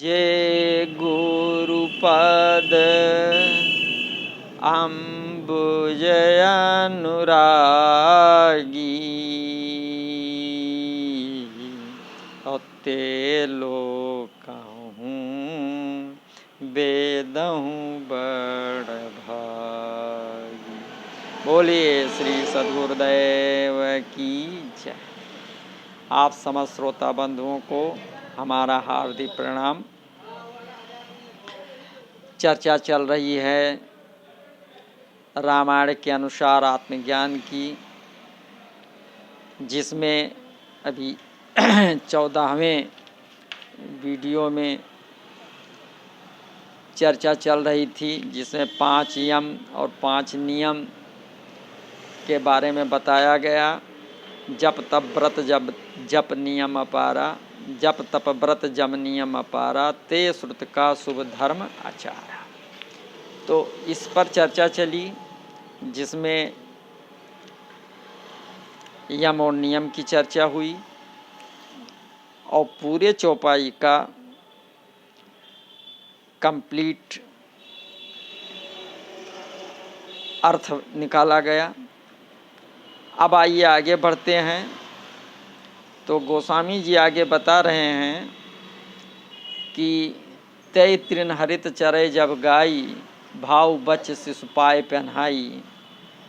जे गुरुपद अम्बुज अनुरागी ते लोकहूँ वेदहूँ बड़ भागी। बोलिए श्री सद्गुरुदेव की जय। आप समस्त श्रोता बंधुओं को हमारा हार्दिक प्रणाम। चर्चा चल रही है रामायण के अनुसार आत्मज्ञान की, जिसमें अभी 14वें वीडियो में चर्चा चल रही थी, जिसमें 5 यम और 5 नियम के बारे में बताया गया। जप तप व्रत जप नियम अपारा, जप तप व्रत जम नियम अपारा, ते श्रुत का शुभ धर्म आचारा। तो इस पर चर्चा चली, जिसमें यम और नियम की चर्चा हुई और पूरे चौपाई का कंप्लीट अर्थ निकाला गया। अब आइए आगे बढ़ते हैं। तो गोस्वामी जी आगे बता रहे हैं कि तय तृण हरित चरे जब गाई, भाव बच शिशुपाय पहनाई।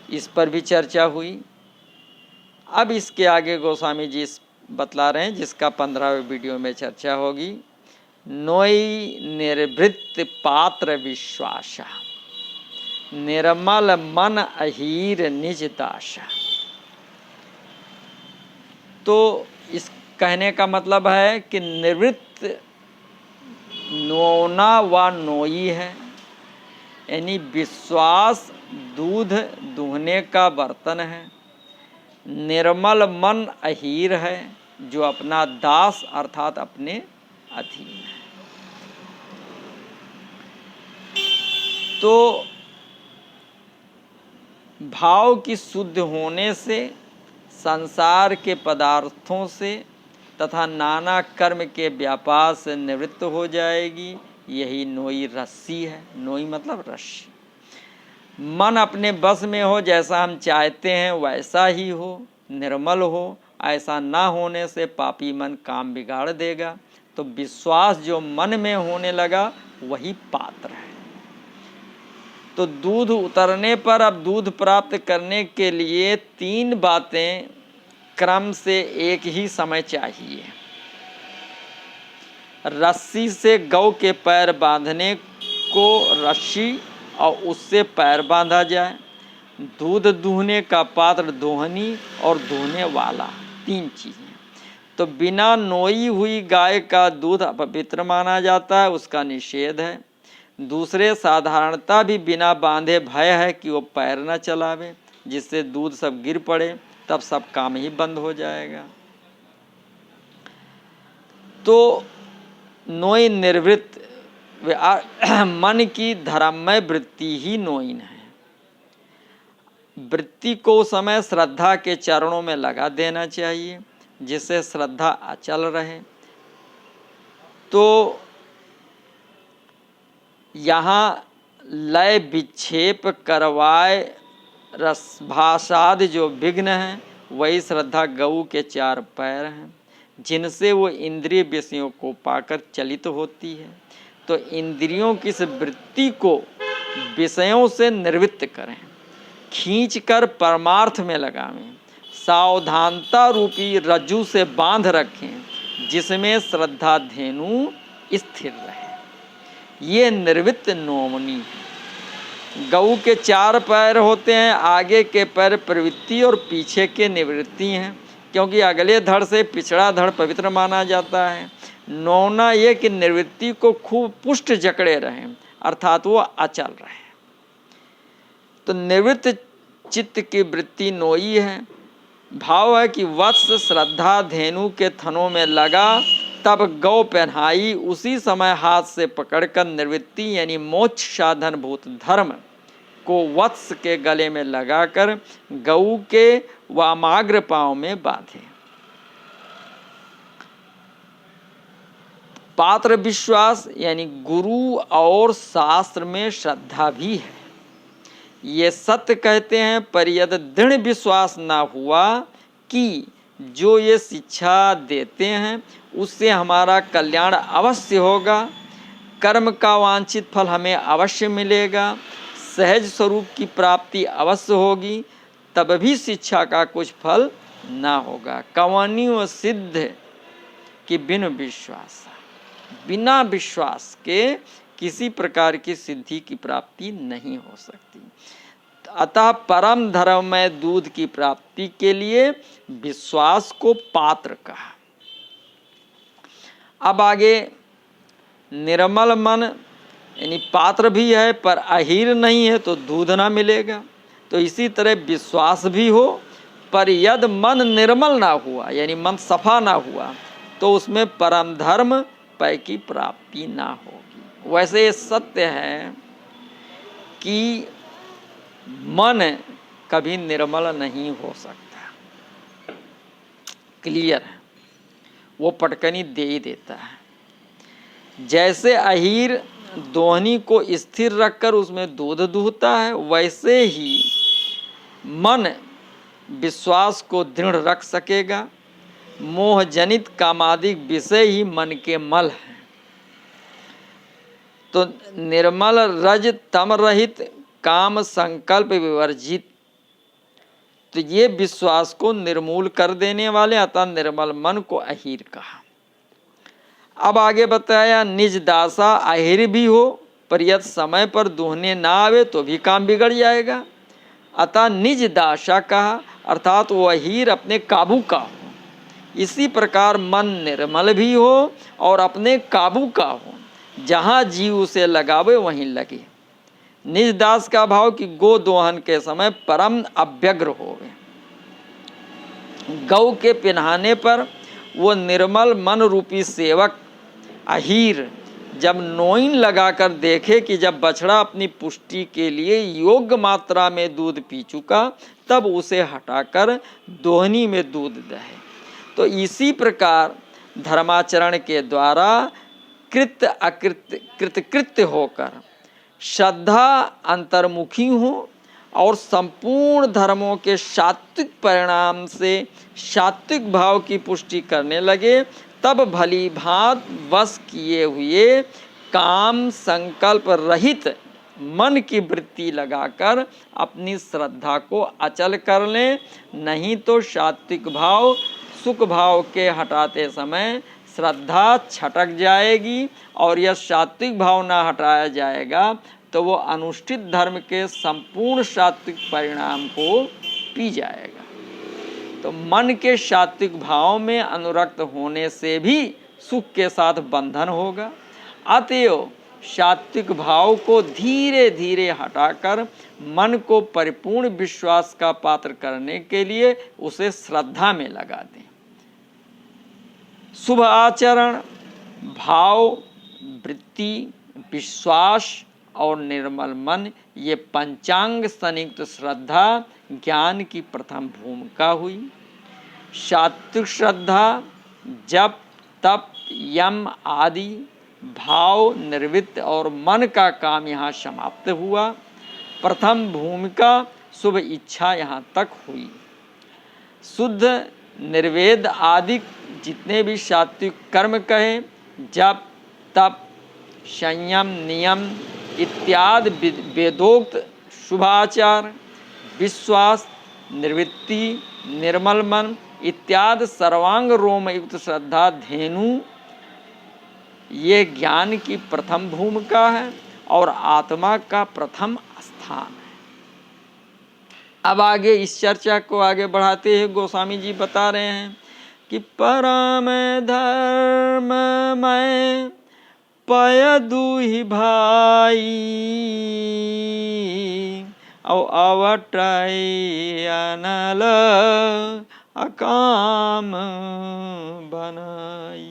इस पर भी चर्चा हुई। अब इसके आगे गोस्वामी जी बतला रहे हैं, जिसका 15वें वीडियो में चर्चा होगी। नोई निर्वृत्त पात्र विश्वासा, निर्मल मन अहीर निज दासा। तो इस कहने का मतलब है कि निवृत्त नोना व नोई है, यानी विश्वास दूध दूहने का बर्तन है। निर्मल मन अहीर है, जो अपना दास अर्थात अपने अधीन है। तो भाव की शुद्ध होने से संसार के पदार्थों से तथा नाना कर्म के व्यापार से निवृत्त हो जाएगी। यही नोई रस्सी है। नोई मतलब रस्सी। मन अपने बस में हो, जैसा हम चाहते हैं वैसा ही हो, निर्मल हो। ऐसा ना होने से पापी मन काम बिगाड़ देगा। तो विश्वास जो मन में होने लगा वही पात्र है। तो दूध उतरने पर अब दूध प्राप्त करने के लिए 3 बातें क्रम से एक ही समय चाहिए। रस्सी से गौ के पैर बांधने को रस्सी और उससे पैर बांधा जाए। दूध दूहने का पात्र दोहनी और दूहने वाला, 3 चीजें। तो बिना नोई हुई गाय का दूध अपवित्र माना जाता है, उसका निषेध है। दूसरे, साधारणता भी बिना बांधे भय है कि वो पैर न चलावे, जिससे दूध सब गिर पड़े, तब सब काम ही बंद हो जाएगा। तो नोई निर्वृत्त मन की धर्ममय वृत्ति ही नोइन है। वृत्ति को समय श्रद्धा के चरणों में लगा देना चाहिए, जिससे श्रद्धा अचल रहे। तो यहाँ लय विक्षेप करवाए रसभासाद जो विघ्न है, वही श्रद्धा गऊ के 4 पैर हैं, जिनसे वो इंद्रिय विषयों को पाकर चलित होती है। तो इंद्रियों की इस वृत्ति को विषयों से निर्वृत्त करें, खींचकर परमार्थ में लगावें, सावधानता रूपी रज्जु से बांध रखें, जिसमें श्रद्धा धेनु स्थिर रहे। ये निर्वृत्त नोमनी है। गऊ के 4 पैर होते हैं, आगे के पैर प्रवृत्ति और पीछे के निवृत्ति हैं, क्योंकि अगले धड़ से पिछड़ा धड़ पवित्र माना जाता है। नौना ये कि निवृत्ति को खूब पुष्ट जकड़े रहें, अर्थात वो अचल रहे। तो निवृत्त चित्त की वृत्ति नोई है। भाव है कि वत्स श्रद्धा धेनु के थनों में लगा, तब गौ पहनाई। उसी समय हाथ से पकड़कर निवृत्ति यानी मोक्ष साधन भूत धर्म को वत्स के गले में लगाकर गऊ के वामाग्र पांव में बांधे। पात्र विश्वास यानी गुरु और शास्त्र में श्रद्धा भी है। ये सत्य कहते हैं, पर यदि दृढ़ विश्वास ना हुआ कि जो ये शिक्षा देते हैं उससे हमारा कल्याण अवश्य होगा, कर्म का वांछित फल हमें अवश्य मिलेगा, सहज स्वरूप की प्राप्ति अवश्य होगी, तब भी शिक्षा का कुछ फल ना होगा। कवनियों सिद्ध कि बिन विश्वास, बिना विश्वास के किसी प्रकार की सिद्धि की प्राप्ति नहीं हो सकती। अतः परम धर्म में दूध की प्राप्ति के लिए विश्वास को पात्र कहा। अब आगे निर्मल मन यानी पात्र भी है पर अहीर नहीं है तो दूध ना मिलेगा। तो इसी तरह विश्वास भी हो पर यदि मन निर्मल ना हुआ यानी मन सफा ना हुआ तो उसमें परम धर्म पय की प्राप्ति ना होगी। वैसे सत्य है कि मन कभी निर्मल नहीं हो सकता, क्लियर है, वो पटकनी दे ही देता है। जैसे अहीर दोहनी को स्थिर रखकर उसमें दूध दूहता है, वैसे ही मन विश्वास को दृढ़ रख सकेगा। मोह जनित कामादिक विषय ही मन के मल हैं। तो निर्मल रज तम रहित काम संकल्प विवर्जित, तो ये विश्वास को निर्मूल कर देने वाले अतः निर्मल मन को अहीर कहा। अब आगे बताया निज दासा अहीर भी हो पर यदि समय पर दूहने ना आवे तो भी काम बिगड़ जाएगा, अतः निज दासा कहा, अर्थात वो अहीर अपने काबू का हो। इसी प्रकार मन निर्मल भी हो और अपने काबू का हो, जहाँ जीव उसे लगावे वहीं लगे। निज दास का भाव कि गो दोहन के समय परम अव्यग्र होवे। गौ के पिन्हाने पर वो निर्मल मन रूपी सेवक अहीर जब नोइन लगाकर देखे कि जब बछड़ा अपनी पुष्टि के लिए योग्य मात्रा में दूध पी चुका तब उसे हटाकर दोहनी में दूध दहे। तो इसी प्रकार धर्माचरण के द्वारा कृत अकृत कृतकृत्य होकर श्रद्धा अंतर्मुखी हो और संपूर्ण धर्मों के सात्विक परिणाम से सात्विक भाव की पुष्टि करने लगे, तब भली भांत वश किए हुए काम संकल्प रहित मन की वृत्ति लगाकर अपनी श्रद्धा को अचल कर लें। नहीं तो सात्विक भाव सुख भाव के हटाते समय श्रद्धा छटक जाएगी और यह सात्विक भाव ना हटाया जाएगा तो वो अनुष्ठित धर्म के संपूर्ण सात्विक परिणाम को पी जाएगा। तो मन के सात्विक भाव में अनुरक्त होने से भी सुख के साथ बंधन होगा। अतएव सात्विक भाव को धीरे धीरे हटाकर मन को परिपूर्ण विश्वास का पात्र करने के लिए उसे श्रद्धा में लगा दें। शुभ आचरण, भाव, वृत्ति, विश्वास और निर्मल मन, ये पंचांग संयुक्त श्रद्धा ज्ञान की प्रथम भूमिका हुई। सात्विक श्रद्धा जप तप यम आदि भाव निवृत्त और मन का काम यहाँ समाप्त हुआ। प्रथम भूमिका शुभ इच्छा यहाँ तक हुई। शुद्ध निर्वेद आदि जितने भी सात्विक कर्म कहे, जप तप संयम नियम इत्यादि वेदोक्त शुभाचार, विश्वास, निवृत्ति, निर्मल मन इत्यादि सर्वांग रोम युक्त श्रद्धा धेनु, ये ज्ञान की प्रथम भूमिका है और आत्मा का प्रथम स्थान है। अब आगे इस चर्चा को आगे बढ़ाते हैं गोस्वामी जी बता रहे हैं कि परम धर्म में पय दुहि भाई और अवटय अनल अकाम बनाई।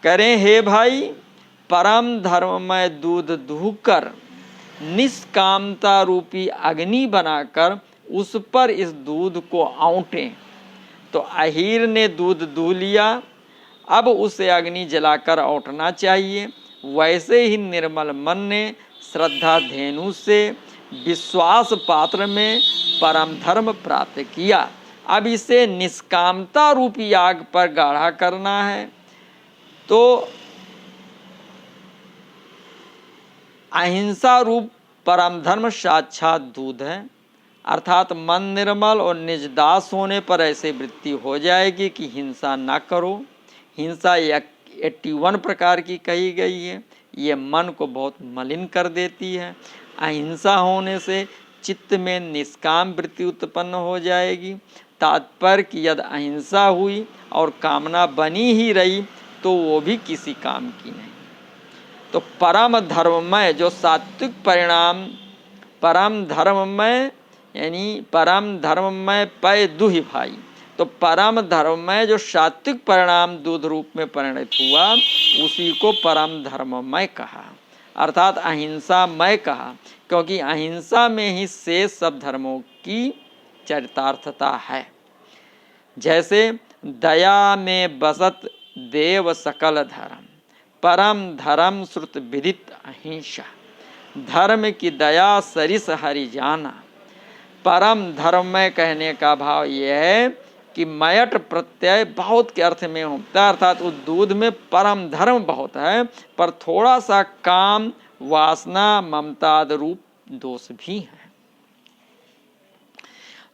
करें हे भाई, परम धर्म में दूध दूहकर निष्कामता रूपी अग्नि बनाकर उस पर इस दूध को औंटें। तो अहीर ने दूध दूह लिया, अब उसे अग्नि जलाकर औंटना चाहिए। वैसे ही निर्मल मन ने श्रद्धा धेनु से विश्वास पात्र में परम धर्म प्राप्त किया। अब इसे निष्कामता रूपी आग पर गाढ़ा करना है। तो अहिंसा रूप परम धर्म साक्षात दूध है, अर्थात मन निर्मल और निजदास होने पर ऐसे वृत्ति हो जाएगी कि हिंसा ना करो। हिंसा 81 प्रकार की कही गई है। ये मन को बहुत मलिन कर देती है। अहिंसा होने से चित्त में निष्काम वृत्ति उत्पन्न हो जाएगी। तात्पर्य कि यदि अहिंसा हुई और कामना बनी ही रही तो वो भी किसी काम की नहीं। तो परम धर्ममय जो सात्विक परिणाम, परम धर्ममय यानी परम धर्ममय पय दुहि भाई, तो परम धर्ममय जो सात्विक परिणाम दूध रूप में परिणत हुआ उसी को परम धर्ममय कहा, अर्थात अहिंसामय कहा, क्योंकि अहिंसा में ही शेष सब धर्मों की चरितार्थता है। जैसे दया में बसत देव सकल धर्म, परम धर्म श्रुत विदित अहिंसा। धर्म की दया सरिस हरि जाना। परम धर्म में कहने का भाव यह है कि मयट प्रत्यय बहुत के अर्थ में होता है, अर्थात उस दूध में परम धर्म बहुत है पर थोड़ा सा काम वासना ममताद रूप दोष भी है।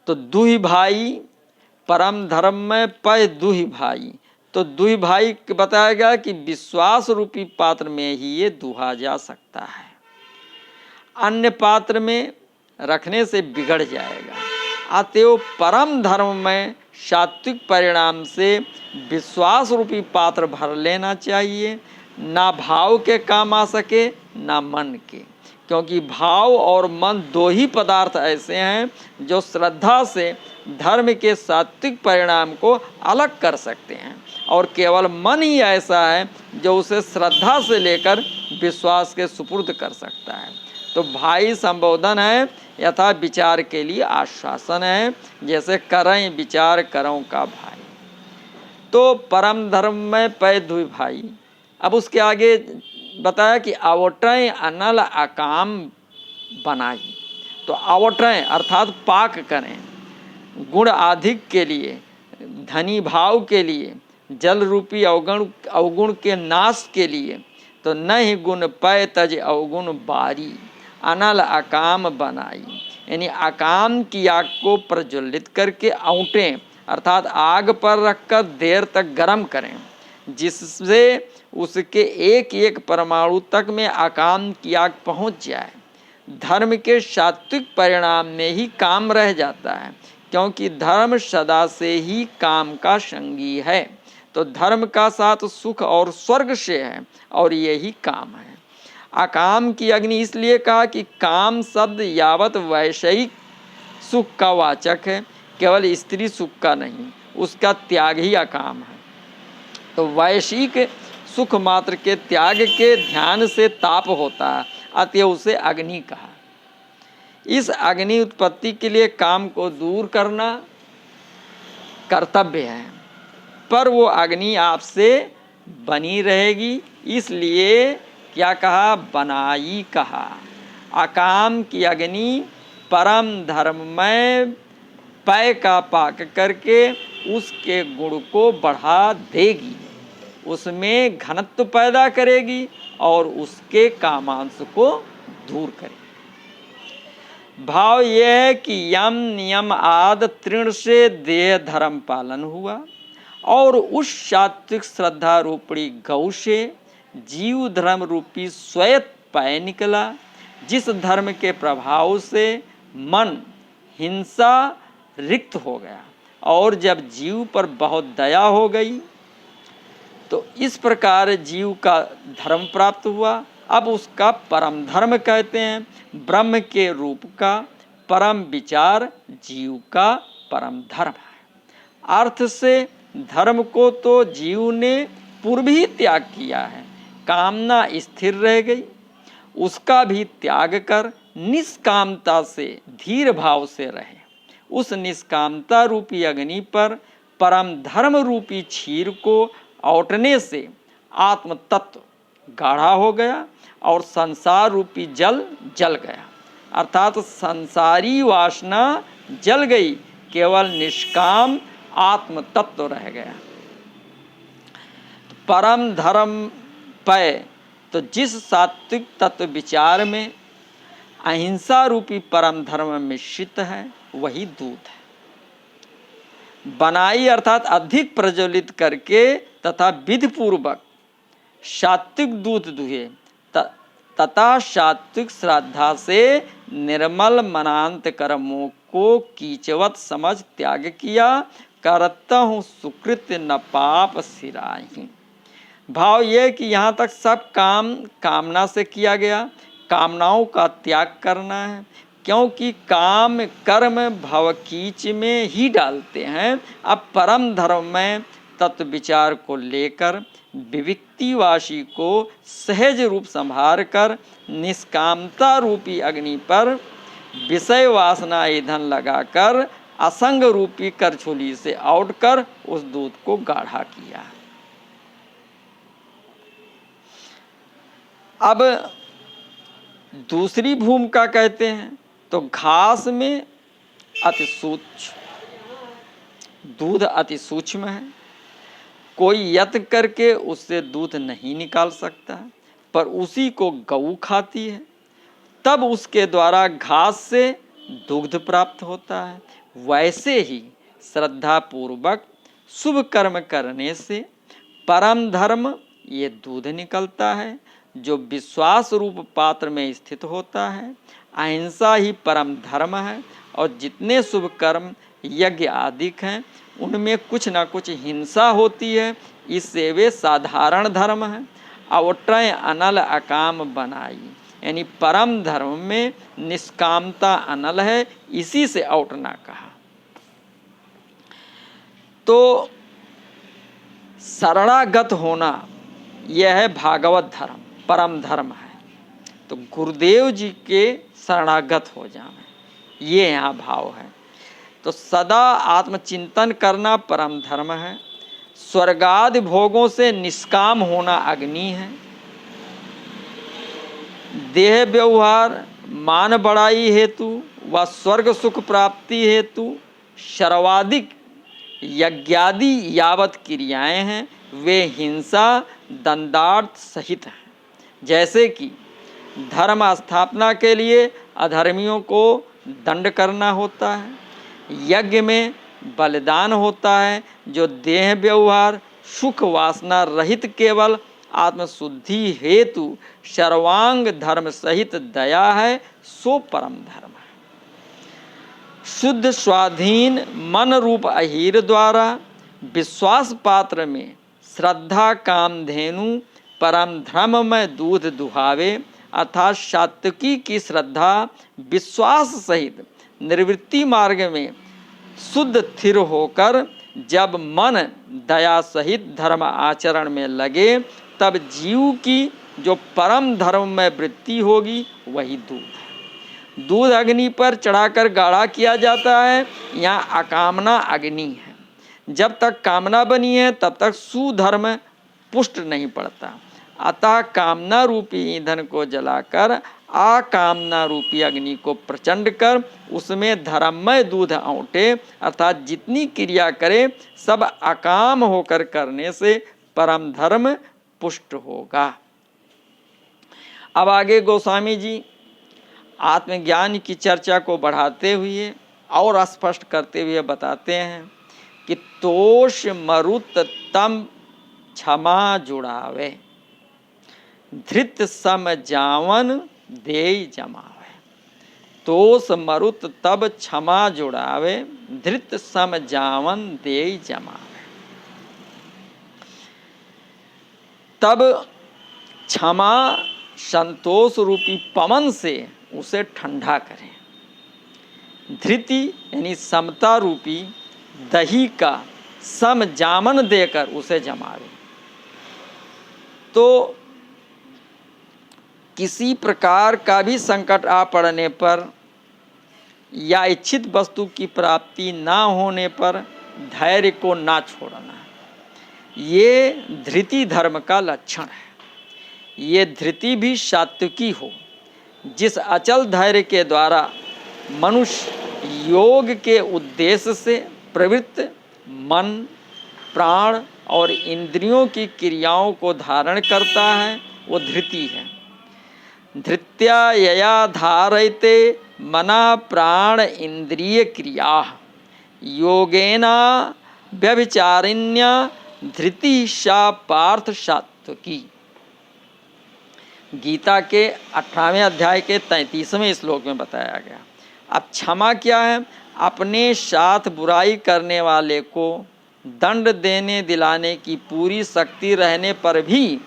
तो दुहि भाई परम धर्म में पय दुहि भाई, तो दुहि भाई बताया गया कि विश्वास रूपी पात्र में ही ये दुहा जा सकता है, अन्य पात्र में रखने से बिगड़ जाएगा। अतएव परम धर्म में सात्विक परिणाम से विश्वास रूपी पात्र भर लेना चाहिए, ना भाव के काम आ सके ना मन के, क्योंकि भाव और मन दो ही पदार्थ ऐसे हैं जो श्रद्धा से धर्म के सात्विक परिणाम को अलग कर सकते हैं, और केवल मन ही ऐसा है जो उसे श्रद्धा से लेकर विश्वास के सुपुर्द कर सकता है। तो भाई संबोधन है यथा विचार के लिए आश्वासन है, जैसे करें विचार करों का भाई। तो परम धर्म में पै दुहि भाई। अब उसके आगे बताया कि आवटें अनल अकाम बनाई, तो आवटें अर्थात पाक करें, गुण अधिक के लिए, धनी भाव के लिए, जल रूपी अवगुण के नाश के लिए। तो नहीं गुण पय तज अवगुण बारी, अनल अकाम बनाई, यानी अकाम की आग को प्रज्वलित करके औंटें, अर्थात आग पर रखकर देर तक गर्म करें, जिससे उसके एक एक परमाणु तक में अकाम की आग पहुंच जाए। धर्म के सात्विक परिणाम में ही काम रह जाता है, क्योंकि धर्म सदा से ही काम का संगी है। तो धर्म का साथ सुख और स्वर्ग से है और यही काम है। अकाम की अग्नि इसलिए कहा कि काम शब्द यावत वैषयिक सुख का वाचक है, केवल स्त्री सुख का नहीं, उसका त्याग ही अकाम है। तो वैश्विक सुख मात्र के त्याग के ध्यान से ताप होता है, अतएव उसे अग्नि कहा। इस अग्नि उत्पत्ति के लिए काम को दूर करना कर्तव्य है, पर वो अग्नि आपसे बनी रहेगी, इसलिए क्या कहा, बनाई कहा। अकाम की अग्नि परम धर्म में पय का पाक करके उसके गुण को बढ़ा देगी, उसमें घनत्व पैदा करेगी और उसके कामांश को दूर करेगी। भाव यह है कि यम नियम आद तृण से देह धर्म पालन हुआ और उस सात्विक श्रद्धा रूपी गौ से जीव धर्म रूपी श्वेत पय निकला, जिस धर्म के प्रभाव से मन हिंसा रिक्त हो गया और जब जीव पर बहुत दया हो गई तो इस प्रकार जीव का धर्म प्राप्त हुआ। अब उसका परम धर्म कहते हैं। ब्रह्म के रूप का परम विचार जीव का परम धर्म है। अर्थ से धर्म को तो जीव ने पूर्व ही त्याग किया है, कामना स्थिर रह गई, उसका भी त्याग कर निष्कामता से धीर भाव से रहे। उस निष्कामता रूपी अग्नि पर परम धर्म रूपी क्षीर को औटने से आत्म तत्व गाढ़ा हो गया और संसार रूपी जल जल गया, अर्थात संसारी वासना जल गई, केवल निष्काम आत्म तत्व रह गया। परम धर्म पय, तो जिस सात्विक तत्व विचार में अहिंसा रूपी परम धर्म मिश्रित है वही दूध है। बनाई अर्थात अधिक प्रज्वलित करके तथा विधि पूर्वक सात्विक दूध दुहे तथा सात्विक श्रद्धा से निर्मल मनांत कर्मों को कीचवत समझ त्याग किया, करता हूँ सुकृत न पाप सिराही। भाव यह कि यहाँ तक सब काम कामना से किया गया, कामनाओं का त्याग करना है, क्योंकि काम कर्म भवकीच में ही डालते हैं। अब परम धर्म में तत्व विचार को लेकर विविक्तिवासी को सहज रूप संभार कर निष्कामता रूपी अग्नि पर विषय वासना ईंधन लगाकर असंग रूपी करछुली से औट कर उस दूध को गाढ़ा किया। अब दूसरी भूमिका कहते हैं तो घास में अति सूक्ष्म, दूध अति सूक्ष्म है, कोई यत्न करके उससे दूध नहीं निकाल सकता, पर उसी को गऊ खाती है, तब उसके द्वारा घास से दुग्ध प्राप्त होता है। वैसे ही श्रद्धा पूर्वक शुभ कर्म करने से परम धर्म ये दूध निकलता है, जो विश्वास रूप पात्र में स्थित होता है। अहिंसा ही परम धर्म है, और जितने शुभ कर्म यज्ञ आदि हैं उनमें कुछ ना कुछ हिंसा होती है, इससे वे साधारण धर्म है। अवटय अनल अकाम बनाई, यानी परम धर्म में निष्कामता अनल है, इसी से औटना कहा। तो शरणागत होना यह है भागवत धर्म, परम धर्म है। तो गुरुदेव जी के शरणागत हो जाना, ये यहाँ भाव है। तो सदा आत्मचिंतन करना परम धर्म है। स्वर्गादि भोगों से निष्काम होना अग्नि है। देह व्यवहार मान बढ़ाई हेतु व स्वर्ग सुख प्राप्ति हेतु सर्वाधिक यज्ञादि यावत क्रियाएं हैं वे हिंसा दंडार्थ सहित हैं। जैसे कि धर्म स्थापना के लिए अधर्मियों को दंड करना होता है, यज्ञ में बलिदान होता है, जो देह व्यवहार सुख वासना रहित केवल आत्मशुद्धि हेतु सर्वांग धर्म सहित दया है, सो परम धर्म है। शुद्ध स्वाधीन मन रूप अहीर द्वारा विश्वास पात्र में श्रद्धा कामधेनु परम धर्म में दूध दुहावे, अर्थात सात्विकी की श्रद्धा विश्वास सहित निवृत्ति मार्ग में शुद्ध स्थिर होकर जब मन दया सहित धर्म आचरण में लगे, तब जीव की जो परम धर्म में वृत्ति होगी वही दूध है। दूध अग्नि पर चढ़ाकर गाढ़ा किया जाता है, यहाँ अकामना अग्नि है। जब तक कामना बनी है तब तक सुधर्म पुष्ट नहीं पड़ता, अतः कामना रूपी ईंधन को जलाकर अकामना रूपी अग्नि को प्रचंड कर उसमें धर्ममय दूध औंटे, अर्थात जितनी क्रिया करे सब अकाम होकर करने से परम धर्म पुष्ट होगा। अब आगे गोस्वामी जी आत्मज्ञान की चर्चा को बढ़ाते हुए और स्पष्ट करते हुए बताते हैं कि तोष मरुत तम क्षमा जुड़ावे, धृत सम जावन देय जमावे। तोष मरुत तब क्षमा जुड़ावे, धृत सम जावन देय जमावे। तब क्षमा संतोष रूपी पवन से उसे ठंडा करें, धृति यानी समता रूपी दही का सम जामन देकर उसे जमावे। तो किसी प्रकार का भी संकट आ पड़ने पर या इच्छित वस्तु की प्राप्ति ना होने पर धैर्य को ना छोड़ना, ये धृति धर्म का लक्षण है। ये धृति भी सात्विकी हो, जिस अचल धैर्य के द्वारा मनुष्य योग के उद्देश्य से प्रवृत्त मन, प्राण और इंद्रियों की क्रियाओं को धारण करता है, वो धृति है। धृत्या यया धारयते मना प्राण इंद्रिय क्रिया योगेना व्यभिचारिण्या धृति सा पार्थ सात्विकी। गीता के 18वें अध्याय के 33वें श्लोक में बताया गया। अब क्षमा क्या है? अपने साथ बुराई करने वाले को दंड देने दिलाने की पूरी शक्ति रहने पर भी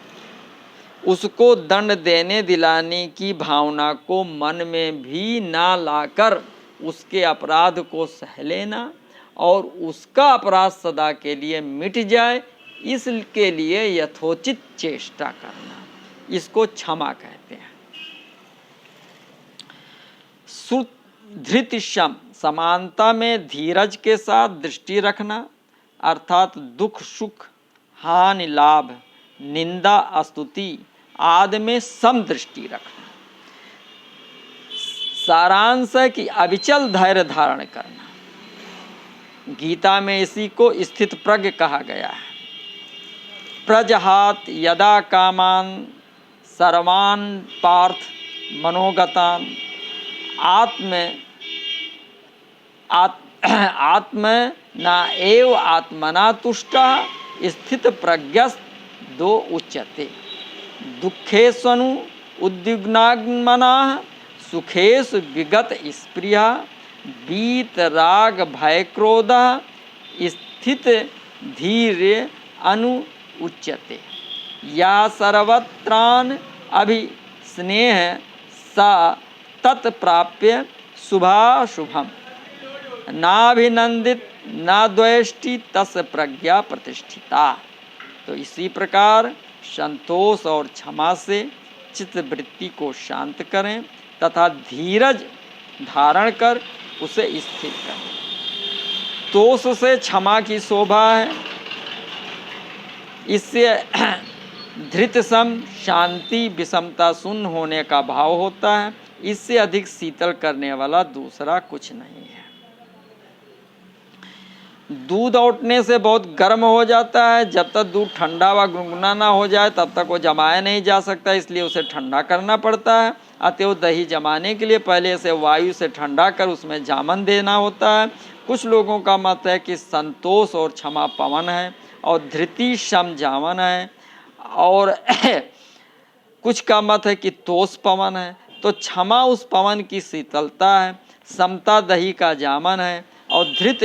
उसको दंड देने दिलाने की भावना को मन में भी ना लाकर उसके अपराध को सह लेना और उसका अपराध सदा के लिए मिट जाए, इसके लिए यथोचित चेष्टा करना, इसको क्षमा कहते हैं। धृतिशम समानता में धीरज के साथ दृष्टि रखना, अर्थात दुख सुख, हानि लाभ, निंदा स्तुति आदि में सम दृष्टि रखना। सारांश है कि अविचल धैर्य धारण करना। गीता में इसी को स्थित प्रज्ञ कहा गया है। प्रजहात यदा कामान सर्वान पार्थ मनोगतान आत्म न एव आत्मना तुष्टा स्थित प्रज्ञस्तो उच्यते। दुखेष्वनु उद्विग्नात्मना सुखेषु विगत स्पृहा वीत राग भय क्रोध स्थित धीर्य अनु उच्यते। या सर्वत्रान अभिस्नेह सा तत्प्राप्य शुभाशुभम नाभिनंदित न द्वेष्टि तस् प्रज्ञा प्रतिष्ठिता। तो इसी प्रकार संतोष और क्षमा से चित्त वृत्ति को शांत करें तथा धीरज धारण कर उसे स्थिर करें। तोष से क्षमा की शोभा है। इससे धृत सम शांति विषमता शून्य होने का भाव होता है। इससे अधिक शीतल करने वाला दूसरा कुछ नहीं है। दूध औटने से बहुत गर्म हो जाता है। जब तक दूध ठंडा व गुनगुना ना हो जाए तब तक वो जमाया नहीं जा सकता, इसलिए उसे ठंडा करना पड़ता है। अतएव दही जमाने के लिए पहले से वायु से ठंडा कर उसमें जामन देना होता है। कुछ लोगों का मत है कि संतोष और क्षमा पवन है और धृति सम जामन है, और कुछ का मत है कि तोष पवन है। तो क्षमा उस पवन की शीतलता है, समता दही का जामन है और धृत